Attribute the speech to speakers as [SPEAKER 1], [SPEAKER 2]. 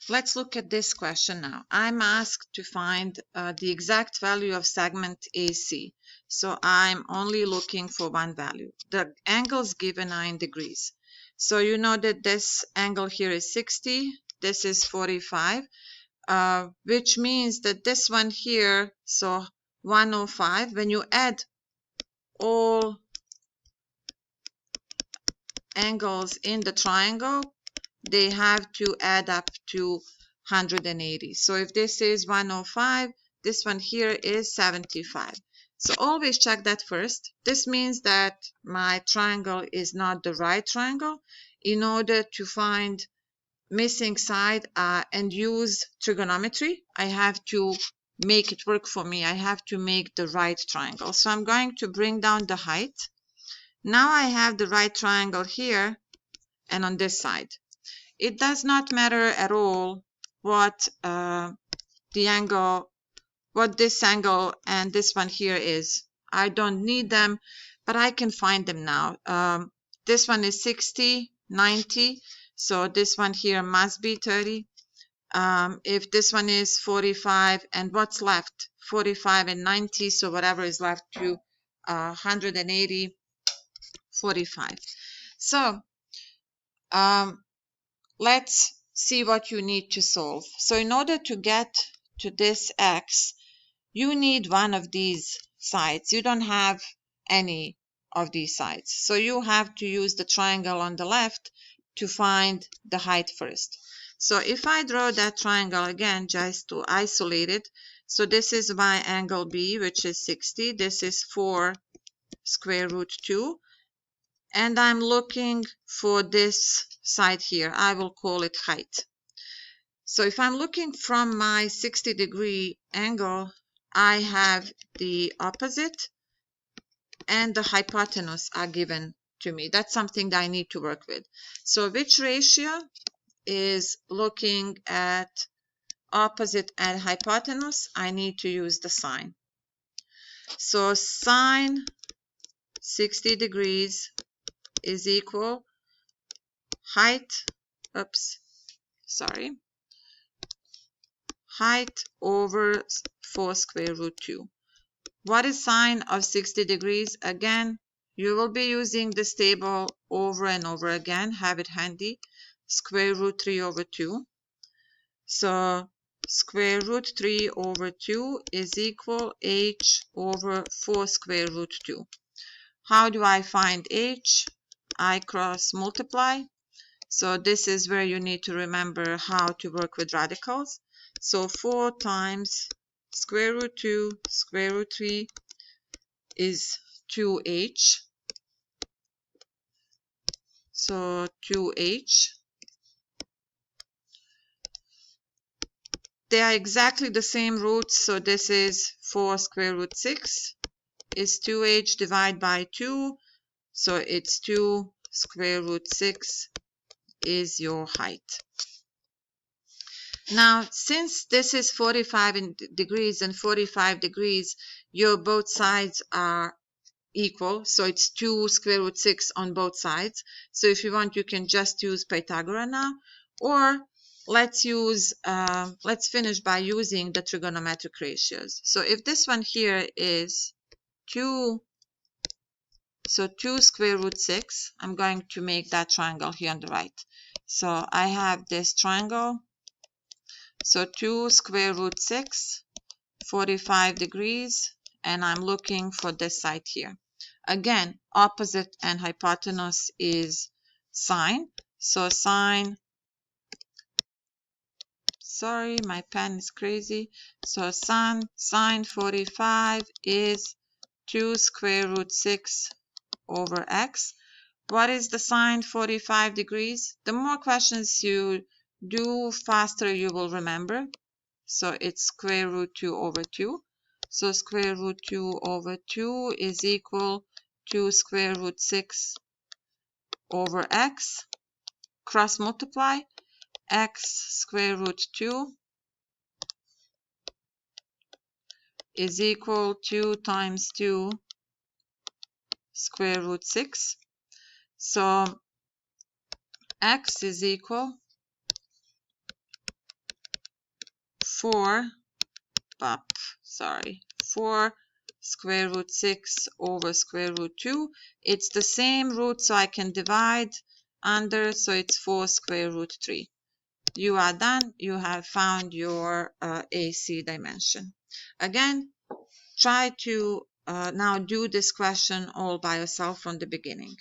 [SPEAKER 1] Let's look at this question now. I'm asked to find the exact value of segment AC. So I'm only looking for one value. The angles given are in degrees. So you know that this angle here is 60, this is 45, which means that this one here, so 105, when you add all angles in the triangle, they have to add up to 180. So if this is 105, this one here is 75. So always check that first. This means that my triangle is not the right triangle. In order to find missing side and use trigonometry, I have to make it work for me. I have to make the right triangle. So I'm going to bring down the height. Now I have the right triangle here and on this side. It does not matter at all what the angle, what this angle and this one here is. I don't need them, but I can find them now. This one is 60, 90, so this one here must be 30. If this one is 45, and what's left? 45 and 90, so whatever is left to 180, 45. So let's see what you need to solve. So in order to get to this x, you need one of these sides. You don't have any of these sides. So you have to use the triangle on the left to find the height first. So if I draw that triangle again, just to isolate it, so this is my angle B, which is 60. This is 4 square root 2. And I'm looking for this side here. I will call it height. So if I'm looking from my 60-degree angle, I have the opposite and the hypotenuse are given to me. That's something that I need to work with. So which ratio is looking at opposite and hypotenuse? I need to use the sine. So sine 60 degrees is equal height, height over 4 square root 2. What is sine of 60 degrees? Again, you will be using this table over and over again. Have it handy. Square root 3 over 2. So square root 3 over 2 is equal h over 4 square root 2. How do I find h? I cross multiply. So this is where you need to remember how to work with radicals. So 4 times square root 2 square root 3 is 2h. So 2h. They are exactly the same roots. So this is 4 square root 6 is 2h divided by 2. So it's 2 square root 6 is your height. Now, since this is 45 degrees and 45 degrees, your both sides are equal. So it's 2 square root 6 on both sides. So if you want, you can just use Pythagoras now. Or let's finish by using the trigonometric ratios. So if this one here is 2 square root 6, I'm going to make that triangle here on the right. So I have this triangle. So 2 square root 6, 45 degrees, and I'm looking for this side here. Again, opposite and hypotenuse is sine. So sine, sorry, my pen is crazy. So sine 45 is 2 square root 6 over x. What is the sine 45 degrees? The more questions you do, faster you will remember. So it's square root 2 over 2. So square root 2 over 2 is equal to square root 6 over x. Cross multiply. X square root 2 is equal to 2 times 2 square root 6. So x is equal 4 square root 6 over square root 2. It's the same root, so I can divide under, so it's 4 square root 3. You are done. You have found your AC dimension. Again, try to now do this question all by yourself from the beginning.